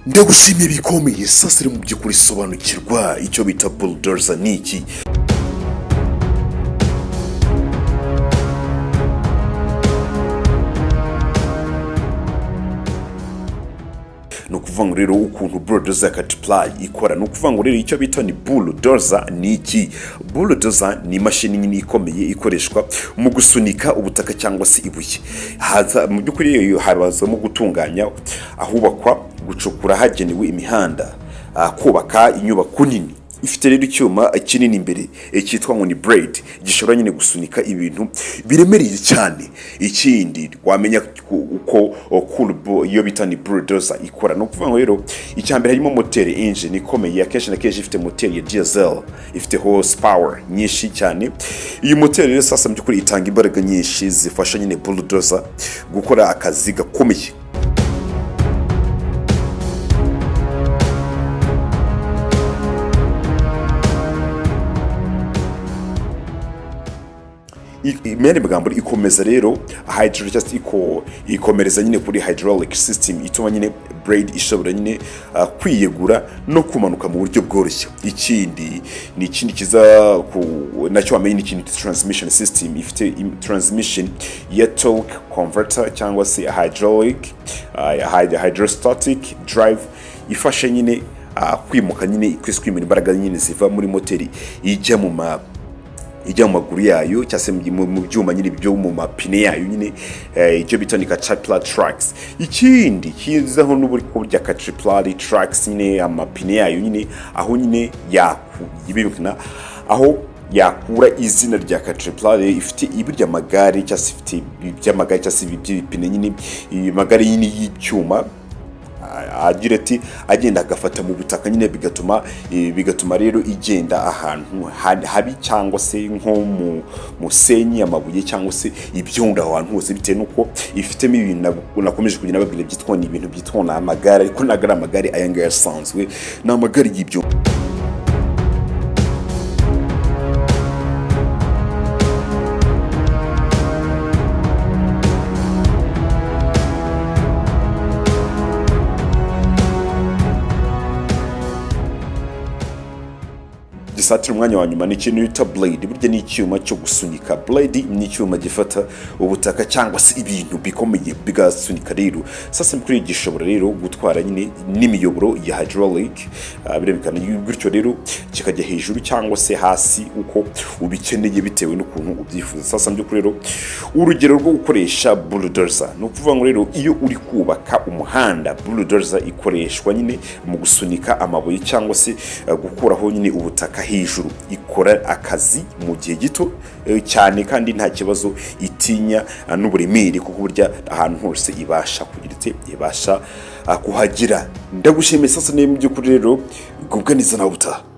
Ndagushimiye bikomeye sasa mu by'ukuri sobanukirwa icyo bita Bulldozer niki. No kuvanga rero ukuntu Bulldozer Caterpillar ikora, no kuvanga rero icyo bita ni Bulldozer niki. Bulldozer ni mashini nini ikomeye ikoreshwa mu gusunika ubutaka cyangwa se ibuye. Haza mu by'ukuri habazamo gutunganya ahubakwa, gucukura hagenewe imihanda, kubaka inyubako nini. Ifite rero icyuma kinini imbere cyitwa ngo ni blade gishobora nyine gusunika ibintu biremereye cyane. Ikindi wamenya uko iyo bita ni Bulldozer ikora, no kuvuga ngo rero icyambere harimo moteur engine ikomeye, akenshi na kenshi ifite moteur ya diesel, ifite horsepower nyinshi cyane. Iyi moteur rero sasa mu by'ukuri itanga imbaraga nyinshi zifasha nyine Bulldozer gukora akazi gakomeye. Imene magambo ikomeza rero ikomereza nyine kuri hydraulic system ituma nyine blade ishobora nyine kwiyegura no kumanuka mu buryo bworoshye. Ikindi ni ikindi kiza nacyo amenye ikintu transmission system, ifite transmission ya torque converter cyangwa se hydrostatic drive ifasha nyine kwimuka nyine kwimura imbaraga nyine ziva muri moteri ijya mu maguru yayo cyase mu byuma nyine byo mu mapine yayo nyine icyo bita ni Caterpillar tracks. Ikindi kizaho n'uburi ko bya Caterpillar tracks nyine amapine yayo nyine aho nyine yakubibikana aho yakura izina rya Caterpillar. Ifite ibirya magare cyase ifite by'amagare cyase ibipine nyine magare nyine y'icyuma agira ati agenda agafata mu butaka nyine bigatuma rero igenda ahantu habi cyangwa se nko mu musenyi, amabuye cyangwa se ibyondo ahantu hose, bitewe nuko ifitemo ibintu nakomeje kugenda babwira byitwa ni ibintu byitwa na amagare, ariko nagara amagare ayanga yasanzwe na amagare y'ibyo. Gisatira umwanya wa nyuma ni ikintu bita blade. Burya ni icyuma cyo gusunika. Blade ni icyuma gifata ubutaka cyangwa se ibintu bikomeye bigasunika. Rero sasa mukuri gishobora rero gutwara nyine n'imiyoboro ya hydraulic, birebekana gutyo rero kikajya hejuru cyangwa se hasi uko ubikeneye bitewe n'ukuntu ubyifuza. Sasa mbyukuri rero urugero rwo gukoresha Bulldozer no kuvuga ngo rero iyo uri kubaka umuhanda, Bulldozer ikoreshwa nyine mu gusunika amabuye cyangwa se gukuraho nyine ubutaka hejuru. Ikora akazi mu gihe gito cyane kandi nta kibazo itinya n'uburemere, kuko burya ahantu hose ibasha kugira ibasha kuhagira. Ndagushimiye sasa ne mu by'ukuri rero gubwa niza na ubutaha.